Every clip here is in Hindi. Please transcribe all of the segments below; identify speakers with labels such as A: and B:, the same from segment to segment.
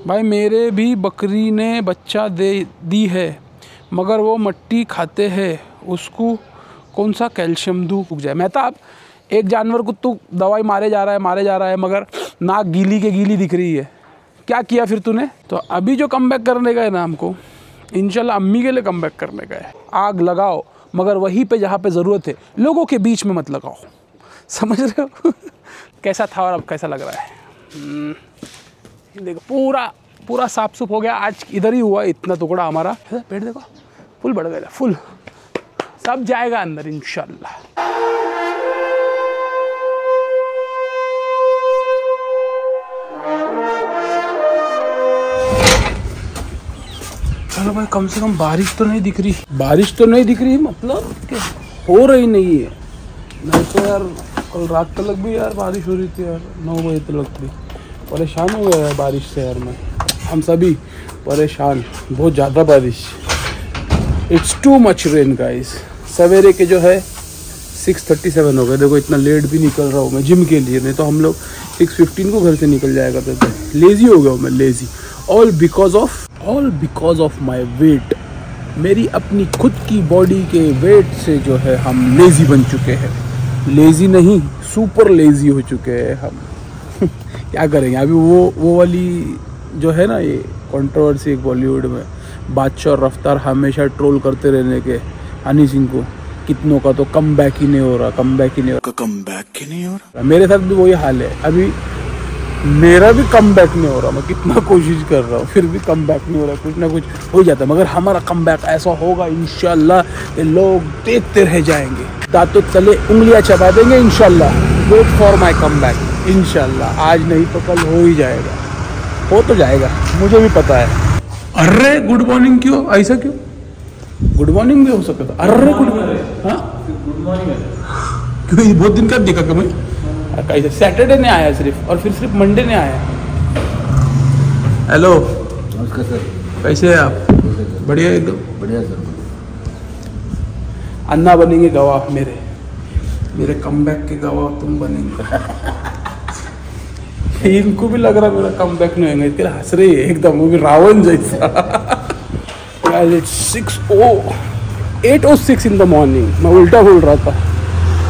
A: भाई मेरे भी बकरी ने बच्चा दे दी है, मगर वो मट्टी खाते हैं, उसको कौन सा कैल्शियम दूँ? रुक जाए मेहताब, एक जानवर को तू दवाई मारे जा रहा है मगर नाक गीली के गीली दिख रही है, क्या किया फिर तूने? तो अभी जो कमबैक करने का है ना हमको, इंशाल्लाह अम्मी के लिए कमबैक करने का है। आग लगाओ मगर वहीं पे जहाँ पे ज़रूरत है, लोगों के बीच में मत लगाओ, समझ रहे हो? कैसा था और अब कैसा लग रहा है? देखो पूरा साफ सुफ हो गया। आज इधर ही हुआ इतना टुकड़ा हमारा। पेट देखो फुल बढ़ गया, फुल सब जाएगा अंदर इंशाल्लाह। चलो भाई, कम से कम बारिश तो नहीं दिख रही, मतलब कि हो रही नहीं है। नहीं तो यार कल रात तक भी यार बारिश हो रही थी यार, 9 बजे तक भी। परेशान हो गया यार बारिश से यार, हम सभी परेशान, बहुत ज़्यादा बारिश। It's too much rain guys. सवेरे के जो है 6:37 हो गए। देखो इतना लेट भी निकल रहा हूँ मैं जिम के लिए, नहीं तो हम लोग 6:15 को घर से निकल जाया करते थे। लेज़ी हो गया हूँ मैं, lazy. All because of my weight. मेरी अपनी खुद की बॉडी के वेट से जो है हम लेज़ी बन चुके हैं। लेज़ी नहीं, सुपर लेज़ी हो चुके हैं हम। क्या करेंगे अभी? वो वाली जो है ना, ये कंट्रोवर्सी एक बॉलीवुड में, बादशाह और रफ्तार हमेशा ट्रोल करते रहने के हनी सिंह को, कितनों का तो कम बैक ही नहीं हो रहा। मेरे साथ भी वही हाल है। अभी मेरा भी कम बैक नहीं हो रहा, मैं कितना कोशिश कर रहा हूँ फिर भी कम बैक नहीं हो रहा। कुछ ना कुछ हो जाता है, मगर हमारा कम बैक ऐसा होगा इंशाल्लाह कि लोग देखते रह जाएंगे, दांतों तले उंगलियां चबा देंगे इंशाल्लाह। Wait for my come back इंशाल्लाह। आज नहीं तो कल हो ही जाएगा, हो तो जाएगा, मुझे भी पता है। अरे गुड मॉर्निंग क्यों? ऐसा क्यों? गुड मॉर्निंग भी हो सकता था। अरे गुड मॉर्निंग, हाँ गुड मॉर्निंग क्यों? बहुत दिन का देखा कि मैं कैसे सैटरडे ने आया सिर्फ, और फिर सिर्फ मंडे ने आया। हेलो,
B: नमस्कार सर,
A: कैसे हैं आप? बढ़िया, एकदम
B: बढ़िया सर।
A: अन्ना बनेंगे गवाह, मेरे कमबैक के गवाह तुम बनेंगे। इनको भी लग रहा मेरा कमबैक नहीं होगा, इसके हंस रही है एकदम, वो भी रावण जैसा। 8:06 इन द मॉर्निंग, मैं उल्टा बोल रहा था।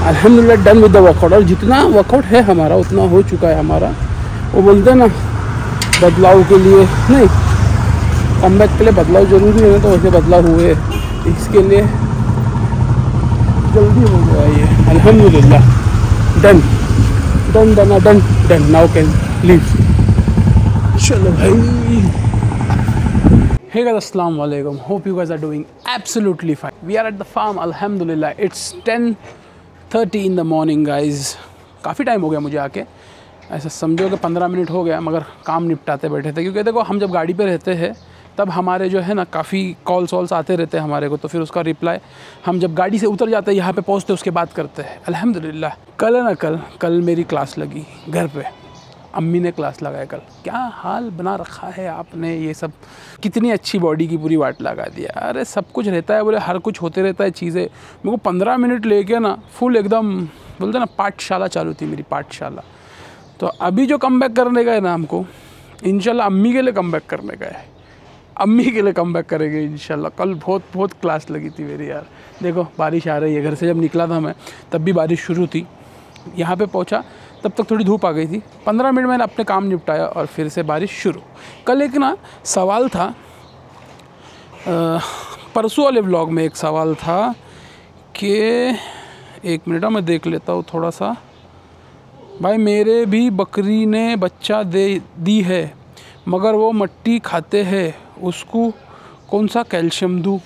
A: अल्हम्दुलिल्लाह डन विद द वर्कआउट। और जितना वर्कआउट है हमारा उतना हो चुका है हमारा। वो बोलते हैं ना, बदलाव के लिए नहीं, कमबैक के लिए बदलाव जरूरी है, तो वैसे बदलाव हुए, इसके लिए जल्दी हो गया ये। अल्हम्दुलिल्लाह डन। Now can leave. चलो भाई। Hey guys, assalamu alaikum. Hope you guys are doing absolutely fine. We are at the farm, alhamdulillah. It's 10:30 in the morning guys. काफ़ी टाइम हो गया मुझे आके, ऐसा समझो कि 15 मिनट हो गया, मगर काम निपटाते बैठे थे। क्योंकि देखो हम जब गाड़ी पे रहते हैं तब हमारे जो है ना काफ़ी कॉल्स वॉल्स आते रहते हैं हमारे को, तो फिर उसका रिप्लाई हम जब गाड़ी से उतर जाते हैं, यहाँ पे पहुँचते उसके बाद करते हैं। अल्हम्दुलिल्लाह कल है ना, कल मेरी क्लास लगी घर पे। अम्मी ने क्लास लगाया कल। क्या हाल बना रखा है आपने, ये सब कितनी अच्छी बॉडी की पूरी वाट लगा दिया। अरे सब कुछ रहता है, बोले हर कुछ होते रहता है चीज़ें। मेरे को 15 मिनट लेके ना फुल एकदम बोलते ना पाठशाला चालू थी मेरी, पाठशाला। तो अभी जो कमबैक करने का है ना हमको, इंशाल्लाह अम्मी के लिए कमबैक करने का है। अम्मी के लिए कमबैक करेंगे इंशाल्लाह। कल बहुत क्लास लगी थी मेरी यार। देखो बारिश आ रही है, घर से जब निकला था मैं तब भी बारिश शुरू थी, यहाँ पे पहुँचा तब तक थोड़ी धूप आ गई थी। 15 मिनट मैंने अपने काम निपटाया और फिर से बारिश शुरू। कल एक ना सवाल था, परसों वाले व्लॉग में एक सवाल था कि, एक मिनट मैं देख लेता हूँ थोड़ा सा। भाई मेरे भी बकरी ने बच्चा दे दी है, मगर वो मट्टी खाते हैं, उसको कौन सा कैल्शियम दूँ?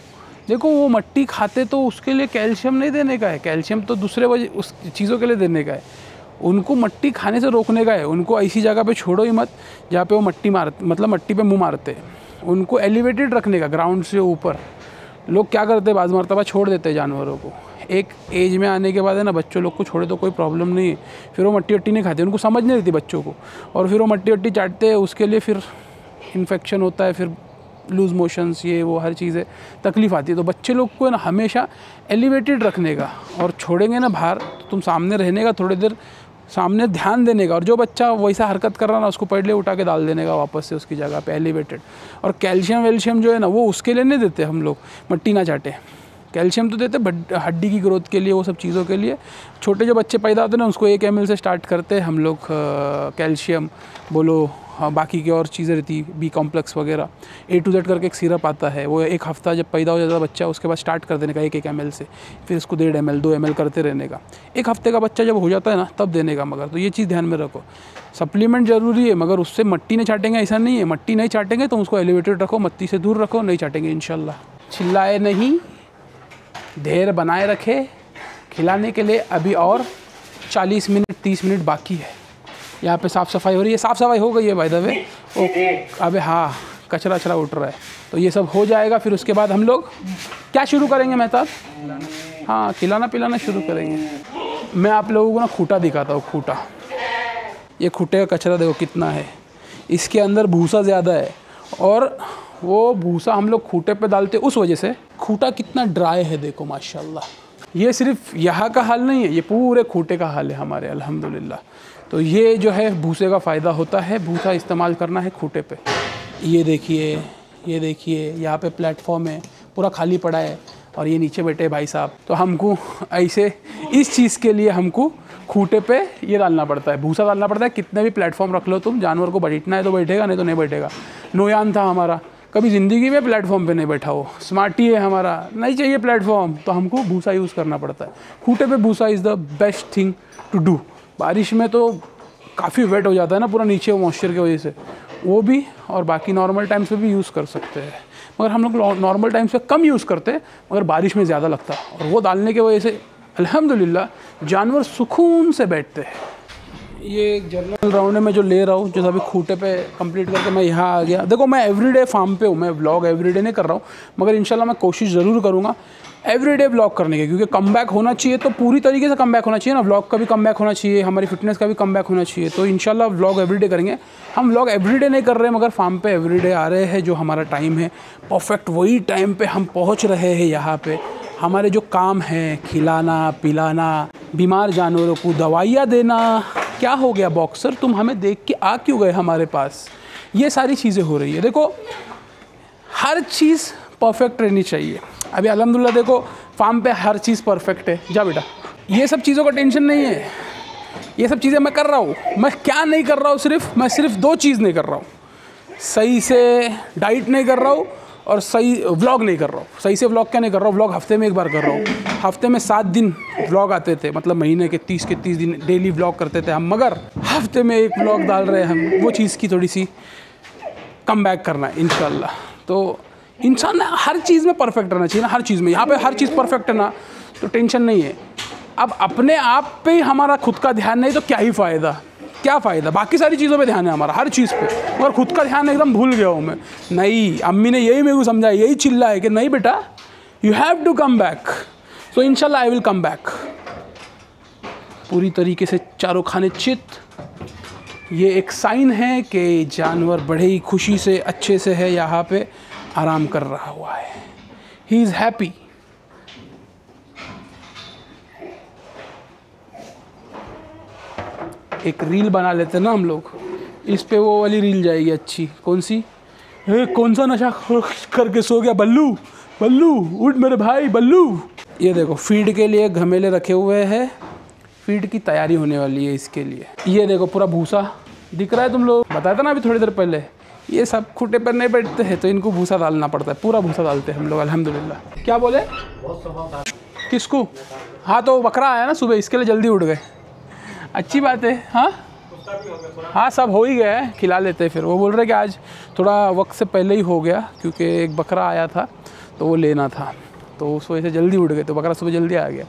A: देखो वो मट्टी खाते तो उसके लिए कैल्शियम नहीं देने का है, कैल्शियम तो दूसरे वजह उस चीज़ों के लिए देने का है। उनको मट्टी खाने से रोकने का है। उनको ऐसी जगह पे छोड़ो ही मत जहाँ पे वो मट्टी पे मुंह मारते हैं। उनको एलिवेटेड रखने का, ग्राउंड से ऊपर। लोग क्या करते हैं, बाज़ मरतबा छोड़ देते हैं जानवरों को। एक एज में आने के बाद है ना, बच्चों लोग को छोड़े तो कोई प्रॉब्लम नहीं है, फिर वो मट्टी वट्टी नहीं खाते, उनको समझ नहीं रहती बच्चों को, और फिर वो मट्टी वट्टी चाटते हैं, उसके लिए फिर इन्फेक्शन होता है, फिर लूज़ मोशंस, ये वो हर चीज़ें तकलीफ़ आती है। तो बच्चे लोग को है ना हमेशा एलिवेटेड रखने का, और छोड़ेंगे ना बाहर तो तुम सामने रहने का, थोड़ी देर सामने ध्यान देने का, और जो बच्चा वैसा हरकत कर रहा ना उसको पहले उठा के डाल देने का वापस से उसकी जगह पे एलिवेटेड। और कैल्शियम वेल्शियम जो है ना वो उसके लिए नहीं देते हम लोग, मट्टी ना चाटे। कैल्शियम तो देते हड्डी की ग्रोथ के लिए, वो सब चीज़ों के लिए। छोटे जो बच्चे पैदा होते हैं ना उसको 1 ml से स्टार्ट करते हैं हम लोग कैल्शियम बोलो, हाँ बाकी की और चीज़ें रहती, बी कॉम्प्लेक्स वगैरह, A to Z करके एक सिरप आता है, वो 1 हफ्ता जब पैदा हो जाता है बच्चा उसके बाद स्टार्ट कर देने का 1 ml से, फिर इसको 1.5 ml 2 ml करते रहने का। 1 हफ्ते का बच्चा जब हो जाता है ना तब देने का। मगर तो ये चीज़ ध्यान में रखो, सप्लीमेंट ज़रूरी है मगर उससे मट्टी नहीं चाटेंगे ऐसा नहीं है। मट्टी नहीं चाटेंगे तो उसको एलिवेटेड रखो, मट्टी से दूर रखो, नहीं चाटेंगे इंशाल्लाह। चिल्लाए नहीं, धैर्य बनाए रखे। खिलाने के लिए अभी और 40 मिनट 30 मिनट बाकी है। यहाँ पे साफ़ सफाई हो रही है, साफ़ सफाई हो गई है बाय द वे। अबे हाँ, कचरा अचरा उठ रहा है तो ये सब हो जाएगा। फिर उसके बाद हम लोग क्या शुरू करेंगे मेहताब? हाँ, खिलाना पिलाना शुरू करेंगे। मैं आप लोगों को ना खूटा दिखाता हूँ। खूटा, ये खूटे का कचरा देखो कितना है, इसके अंदर भूसा ज़्यादा है और वो भूसा हम लोग खूटे पे डालते उस वजह से खूटा कितना ड्राई है देखो माशाल्लाह। ये सिर्फ यहाँ का हाल नहीं है, ये पूरे खूटे का हाल है हमारे अल्हम्दुलिल्लाह। तो ये जो है भूसे का फ़ायदा होता है, भूसा इस्तेमाल करना है खूटे पे। ये देखिए, ये देखिए यहाँ पे प्लेटफॉर्म है पूरा खाली पड़ा है और ये नीचे बैठे भाई साहब। तो हमको ऐसे इस चीज़ के लिए हमको खूटे पे ये डालना पड़ता है, भूसा डालना पड़ता है। कितने भी प्लेटफॉर्म रख लो तुम, जानवर को बैठना है तो बैठेगा, नहीं तो नहीं बैठेगा। नोयान था हमारा, कभी ज़िंदगी में प्लेटफॉर्म पे नहीं बैठा हो। स्मार्टी है हमारा, नहीं चाहिए प्लेटफॉर्म तो हमको भूसा यूज़ करना पड़ता है। खूटे पे भूसा is the best thing to do. बारिश में तो काफ़ी वेट हो जाता है ना पूरा नीचे मॉइस्चर की वजह से, वो भी, और बाकी नॉर्मल टाइम्स पे भी यूज़ कर सकते हैं। मगर हम लोग नॉर्मल टाइम्स पे कम यूज़ करते हैं, मगर बारिश में ज़्यादा लगता है। और वो डालने की वजह से अल्हम्दुलिल्लाह जानवर सुकून से बैठते हैं। ये एक जर्नल राउंड है मैं जो ले रहा हूँ, जो अभी खूटे पे कंप्लीट करके मैं यहाँ आ गया। देखो मैं एवरीडे फार्म पे हूँ, मैं व्लॉग एवरीडे नहीं कर रहा हूँ, मगर इंशाल्लाह मैं कोशिश ज़रूर करूँगा एवरीडे व्लॉग करने की, क्योंकि कमबैक होना चाहिए तो पूरी तरीके से कमबैक होना चाहिए ना। व्लॉग का भी कमबैक होना चाहिए, हमारी फिटनेस का भी कमबैक होना चाहिए। तो इंशाल्लाह व्लॉग एवरीडे करेंगे। हम व्लॉग एवरीडे नहीं कर रहे हैं मगर फार्म पे एवरीडे आ रहे हैं। जो हमारा टाइम है परफेक्ट वही टाइम पे हम पहुँच रहे हैं यहाँ पे। हमारे जो काम है खिलाना पिलाना, बीमार जानवरों को दवाइयाँ देना। क्या हो गया बॉक्सर, तुम हमें देख के आ क्यों गए हमारे पास? ये सारी चीज़ें हो रही है। देखो हर चीज़ परफेक्ट रहनी चाहिए। अभी अल्हम्दुलिल्लाह देखो फार्म पे हर चीज़ परफेक्ट है। जा बेटा, ये सब चीज़ों का टेंशन नहीं है, ये सब चीज़ें मैं कर रहा हूँ। मैं क्या नहीं कर रहा हूँ, मैं सिर्फ 2 चीज़ नहीं कर रहा हूँ। सही से डाइट नहीं कर रहा हूँ और सही व्लॉग नहीं कर रहा हूँ। सही से व्लॉग क्या नहीं कर रहा हूँ, व्लॉग हफ्ते में 1 बार कर रहा हूँ। हफ्ते में 7 दिन व्लॉग आते थे, मतलब महीने के 30 के 30 दिन डेली व्लॉग करते थे हम, मगर हफ्ते में 1 व्लॉग डाल रहे हैं हम। वो चीज़ की थोड़ी सी कम बैक करना है इंशाल्लाह। तो इंसान हर चीज़ में परफेक्ट रहना चाहिए ना, हर चीज़ में। यहाँ पे हर चीज़ परफेक्ट है ना तो टेंशन नहीं है। अब अपने आप पे ही हमारा खुद का ध्यान नहीं तो क्या ही फ़ायदा, क्या फ़ायदा? बाकी सारी चीज़ों पे ध्यान है हमारा, हर चीज़ पे, और खुद का ध्यान एकदम भूल गया हूँ मैं। नहीं, अम्मी ने यही मेरे को समझा, यही चिल्ला है कि नहीं बेटा you have to come back. So इंशाल्लाह आई विल कम बैक पूरी तरीके से। चारों खाने चित, ये एक साइन है कि जानवर बड़े ही खुशी से अच्छे से है, यहाँ पे आराम कर रहा हुआ है। He is happy. एक रील बना लेते ना हम लोग, इस पे वो वाली रील जाएगी अच्छी। कौन सी? कौन सा नशा करके सो गया बल्लू, बल्लू उठ मेरे भाई बल्लू। ये देखो फीड के लिए घमेले रखे हुए हैं, फीड की तैयारी होने वाली है इसके लिए। ये देखो पूरा भूसा दिख रहा है, तुम लोग बताया था ना अभी थोड़ी देर पहले। ये सब खूटे पर नहीं बैठते हैं तो इनको भूसा डालना पड़ता है, पूरा भूसा डालते हैं हम लोग अल्हम्दुलिल्लाह। क्या बोले? किसको? हाँ तो बकरा आया ना सुबह, इसके लिए जल्दी उठ गए। अच्छी बात है। हाँ हाँ सब हो ही गया है, खिला लेते हैं। फिर वो बोल रहे कि आज थोड़ा वक्त से पहले ही हो गया क्योंकि एक बकरा आया था तो वो लेना था, तो उस वजह से जल्दी उठ गए। तो बकरा सुबह जल्दी आ गया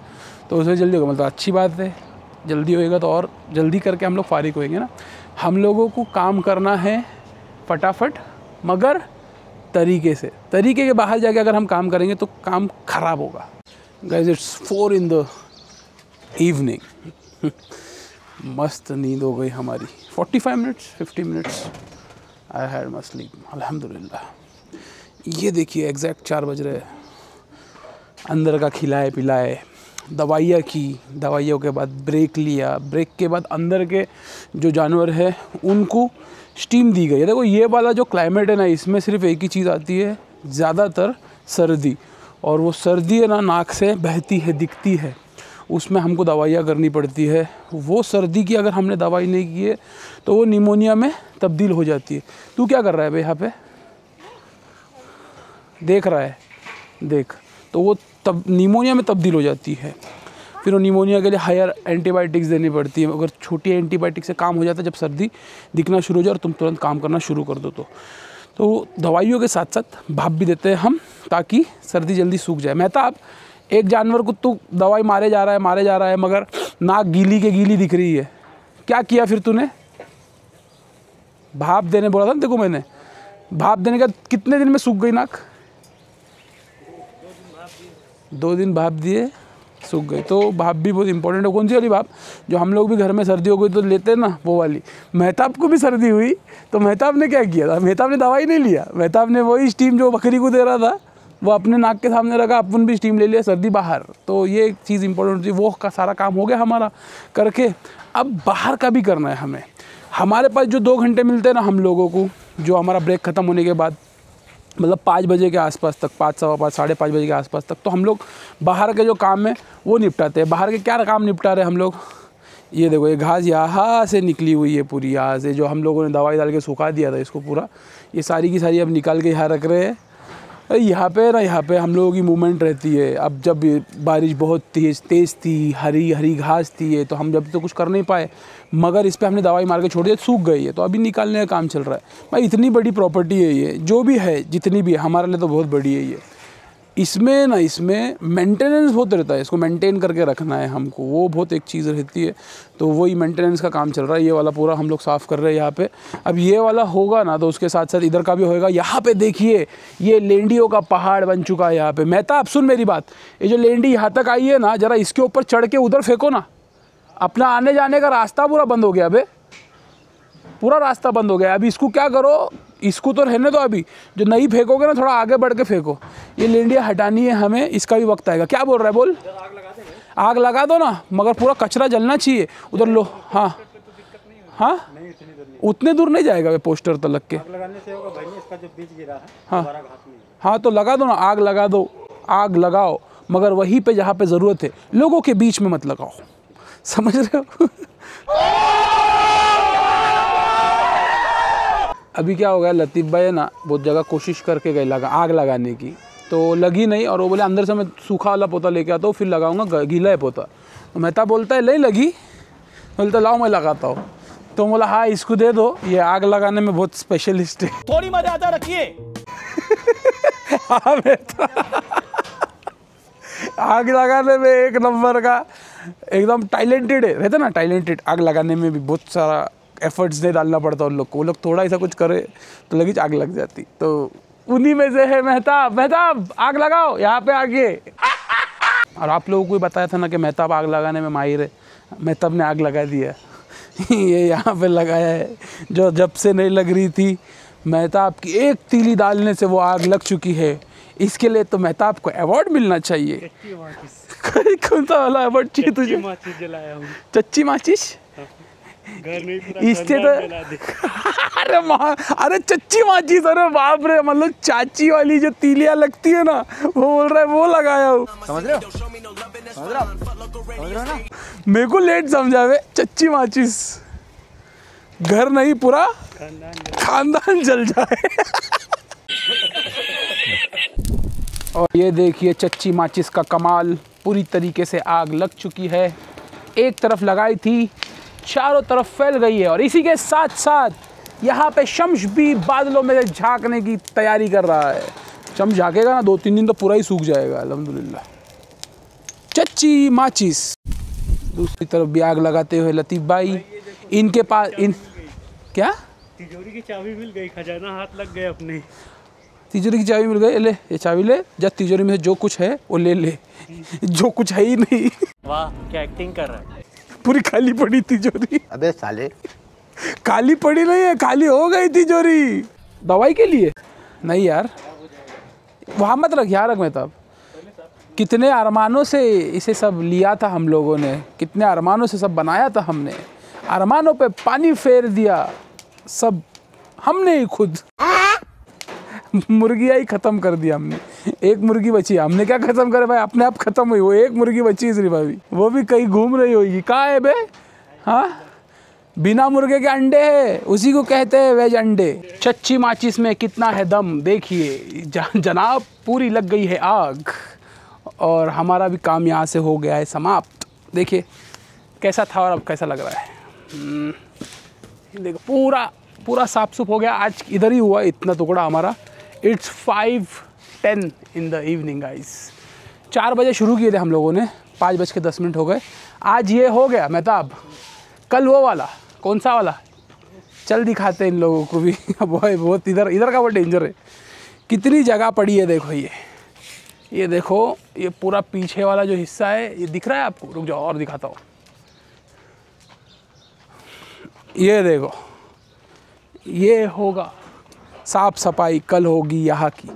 A: तो उस वजह से जल्दी हो गया। मतलब अच्छी बात है, जल्दी होएगा तो और जल्दी करके हम लोग फारिग होएंगे ना। हम लोगों को काम करना है फटाफट मगर तरीके से। तरीके के बाहर जाके अगर हम काम करेंगे तो काम ख़राब होगा। Guys it's 4 in the evening। मस्त नींद हो गई हमारी। 45 minutes 50 minutes I had my sleep अल्हम्दुलिल्लाह। ये देखिए एग्जैक्ट 4 बज रहे हैं। अंदर का खिलाए पिलाए, दवाइयाँ की, दवाइयों के बाद ब्रेक लिया, ब्रेक के बाद अंदर के जो जानवर है उनको स्टीम दी गई है। देखो ये वाला जो क्लाइमेट है ना, इसमें सिर्फ एक ही चीज़ आती है ज़्यादातर, सर्दी। और वो सर्दी है ना, नाक से बहती है, दिखती है, उसमें हमको दवाइयाँ करनी पड़ती है। वो सर्दी की अगर हमने दवाई नहीं की है तो वो निमोनिया में तब्दील हो जाती है। तू क्या कर रहा है भाई यहाँ पे, देख रहा है, देख, तो वो तब निमोनिया में तब्दील हो जाती है। फिर वो निमोनिया के लिए हायर एंटीबायोटिक्स देनी पड़ती है। अगर छोटी एंटीबायोटिक से काम हो जाता है जब सर्दी दिखना शुरू हो जाए और तुम तुरंत काम करना शुरू कर दो तो दवाइयों के साथ साथ भाप भी देते हैं हम, ताकि सर्दी जल्दी सूख जाए। मेहताब, एक जानवर को तू दवाई मारे जा रहा है मगर नाक गीली के गीली दिख रही है, क्या किया फिर तूने? भाप देने बोला था ना देखो मैंने, भाप देने का कितने दिन में सूख गई नाक? 2 दिन भाप दिए, सूख गई। तो भाप भी बहुत इंपॉर्टेंट है। कौन सी वाली भाप? जो हम लोग भी घर में सर्दी हो गई तो लेते हैं ना, वो वाली। मेहताब को भी सर्दी हुई तो मेहताब ने क्या किया था? मेहताब ने दवाई नहीं लिया, मेहताब ने वही स्टीम जो बकरी को दे रहा था वो अपने नाक के सामने रखा, अपन भी स्टीम ले लिया, सर्दी बाहर। तो ये एक चीज़ इंपॉर्टेंट थी, वो का सारा काम हो गया हमारा करके। अब बाहर का भी करना है हमें। हमारे पास जो 2 घंटे मिलते हैं ना हम लोगों को, जो हमारा ब्रेक ख़त्म होने के बाद, मतलब 5 बजे के आसपास तक, 5, सवा 5, 5:30 बजे के आसपास तक, तो हम लोग बाहर के जो काम है वो निपटाते हैं। बाहर के क्या काम निपटा रहे हैं हम लोग? ये देखो, ये घास यहाँ से निकली हुई है पूरी, यहाँ से जो हम लोगों ने दवाई डाल के सुखा दिया था इसको पूरा, ये सारी की सारी अब निकाल के यहाँ रख रहे हैं। यहाँ पे हम लोगों की मूवमेंट रहती है। अब जब बारिश बहुत तेज़ थी, हरी हरी घास थी ये, तो हम जब तो कुछ कर नहीं पाए, मगर इस पे हमने दवाई मार के छोड़ दिया, सूख गई है, तो अभी निकालने का काम चल रहा है। भाई इतनी बड़ी प्रॉपर्टी है ये, जो भी है, जितनी भी है, हमारे लिए तो बहुत बड़ी है ये। इसमें मेंटेनेंस बहुत रहता है, इसको मेंटेन करके रखना है हमको, वो बहुत एक चीज़ रहती है। तो वही मेंटेनेंस का काम चल रहा है। ये वाला पूरा हम लोग साफ़ कर रहे हैं यहाँ पे। अब ये वाला होगा ना तो उसके साथ साथ इधर का भी होएगा। यहाँ पे देखिए, ये लेंडियों का पहाड़ बन चुका है यहाँ पे। मेहताब सुन मेरी बात, ये जो लेंडी यहाँ तक आई है ना, ज़रा इसके ऊपर चढ़ के उधर फेंको ना, अपना आने जाने का रास्ता पूरा बंद हो गया। अबे पूरा रास्ता बंद हो गया। अभी इसको क्या करो, इसको तो रहने दो, अभी जो नहीं फेंकोगे ना थोड़ा आगे बढ़ के फेंको। ये लेंडिया हटानी है हमें, इसका भी वक्त आएगा। क्या बोल रहा है बोल? आग लगा दो ना, मगर पूरा कचरा जलना चाहिए उधर। लो हाँ उतने दूर नहीं जाएगा वे पोस्टर तो लग के। हाँ तो लगा दो ना, आग लगा दो, आग लगाओ, मगर वहीं पे जहाँ पे ज़रूरत है, लोगों के बीच में मत लगाओ, समझ रहे हो? अभी क्या हो गया, लतीफ़ भाई है ना, बहुत जगह कोशिश करके गए आग लगाने की, तो लगी नहीं। और वो बोले अंदर से मैं सूखा वाला पोता लेके आता हूँ, फिर लगाऊंगा, गीला है पोता। तो मेहता बोलता है नहीं लगी, बोलता लाओ मैं लगाता हूँ। तो बोला हाँ इसको दे दो, ये आग लगाने में बहुत स्पेशलिस्ट है, थोड़ी मर्यादा रखिए। हाँ आग लगाने में एक नंबर का एकदम टैलेंटेड है, रहता ना टैलेंटेड। आग लगाने में भी बहुत सारा एफर्ट्स नहीं डालना पड़ता उन लोग को, वो लोग थोड़ा ऐसा कुछ करे तो लगी आग लग जाती। तो उन्हीं में से है मेहताब आग लगाओ यहाँ पे आगे। और आप लोगों को भी बताया था ना कि मेहताब आग लगाने में माहिर है, मेहताब ने आग लगा दिया। ये यहाँ पे लगाया है, जो जब से नहीं लग रही थी, मेहताब की एक तीली डालने से वो आग लग चुकी है। इसके लिए तो मेहताब को अवार्ड मिलना चाहिए। कौन सा वाला अवार्ड चाहिए तुझे? चच्ची माचिस इससे तो अरे चच्ची माचिस, अरे बाप रे, मतलब चाची वाली जो तीलियां लगती है ना, वो बोल रहा है वो लगाया हूँ। समझ रहे हो ना? मेरे को लेट समझावे, चच्ची माचिस, घर नहीं पूरा खानदान जल जाए। और ये देखिए चच्ची माचिस का कमाल, पूरी तरीके से आग लग चुकी है। एक तरफ लगाई थी, चारों तरफ फैल गई है। और इसी के साथ साथ यहाँ पे शम्स भी बादलों में झांकने की तैयारी कर रहा है। शम्स झांकेगा ना 2-3 दिन तो पूरा ही सूख जाएगा अल्हम्दुलिल्लाह। चच्ची माचिस। दूसरी तरफ भी आग लगाते हुए लतीफ़ भाई, इनके पास क्या
B: तिजोरी की चाबी मिल गई, खजाना हाथ लग गए अपने।
A: तिजोरी की चाबी मिल गई, ले ये चाबी ले, जब तिजोरी में जो कुछ है वो ले ले। जो कुछ है ही नहीं।
B: वाह क्या एक्टिंग कर रहा है।
A: पूरी खाली पड़ी तिजोरी।
C: अबे साले,
A: खाली पड़ी नहीं है, खाली हो गई तिजोरी। दवाई के लिए नहीं यार, वहाँ मत रख, यहाँ रख मेहताब। कितने अरमानों से इसे सब लिया था हम लोगों ने, कितने अरमानों से सब बनाया था हमने, अरमानों पे पानी फेर दिया सब हमने ही खुद। मुर्गियाँ ही ख़त्म कर दिया हमने। एक मुर्गी बची है, हमने क्या ख़त्म करे भाई, अपने आप ख़त्म हुई। वो एक मुर्गी बची है सिर्फ अभी, वो भी कहीं घूम रही होगी। कहाँ है बे? हाँ, बिना मुर्गे के अंडे है, उसी को कहते हैं वेज अंडे। चच्ची माचिस में कितना है दम, देखिए जनाब, पूरी लग गई है आग और हमारा भी काम यहाँ से हो गया है समाप्त। देखिए कैसा था और अब कैसा लग रहा है। देखो पूरा साफ सुफ हो गया। आज इधर ही हुआ इतना टुकड़ा हमारा। It's 5:10 in the evening guys. 4 बजे शुरू किए थे हम लोगों ने, 5:10 हो गए। आज ये हो गया मेहताब। कल वो वाला, कौन सा वाला, चल दिखाते हैं इन लोगों को भी। बहुत इधर का वो डेंजर है। कितनी जगह पड़ी है देखो। ये देखो, ये पूरा पीछे वाला जो हिस्सा है, ये दिख रहा है आपको? रुक जाओ और दिखाता हूँ। ये देखो, ये होगा साफ सफाई कल होगी यहाँ की।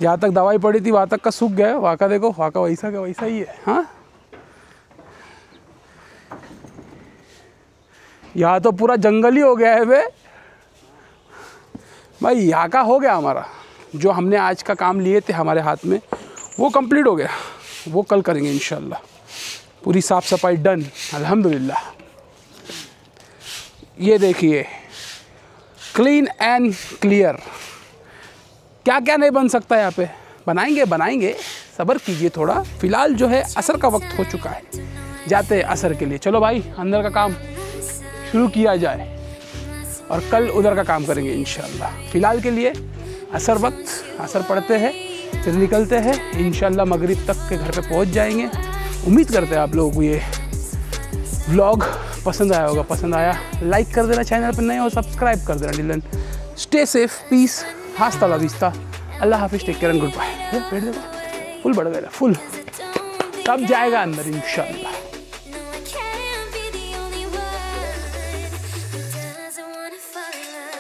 A: जहाँ तक दवाई पड़ी थी वहाँ तक का सूख गया है। वहाँ का देखो, वहाँ का वैसा का वैसा ही है। हाँ, यहाँ तो पूरा जंगल ही हो गया है बे भाई। यहाँ का हो गया हमारा, जो हमने आज का काम लिए थे हमारे हाथ में वो कंप्लीट हो गया। वो कल करेंगे इंशाल्लाह। पूरी साफ़ सफाई डन अल्हम्दुलिल्लाह। ये देखिए, क्लीन एंड क्लियर। क्या क्या नहीं बन सकता यहाँ पे, बनाएंगे, सब्र कीजिए थोड़ा। फ़िलहाल जो है असर का वक्त हो चुका है, जाते हैं असर के लिए। चलो भाई, अंदर का काम शुरू किया जाए और कल उधर का काम करेंगे इंशाल्लाह। फ़िलहाल के लिए असर वक्त, असर पढ़ते हैं, फिर निकलते हैं इंशाल्लाह। मगरिब तक के घर पे पहुंच जाएंगे। उम्मीद करते हैं आप लोगों को ये व्लॉग पसंद आया होगा। पसंद आया लाइक कर देना, चैनल पर नए हो सब्सक्राइब कर देना। डिलन स्टे सेफ, पीस, हास्ता ला विस्ता, अल्लाह हाफिज़, take care and goodbye. पेड़ देखो फुल बढ़ गया, फुल तब जाएगा अंदर इंशाल्लाह।
C: Doesn't wanna fall in love.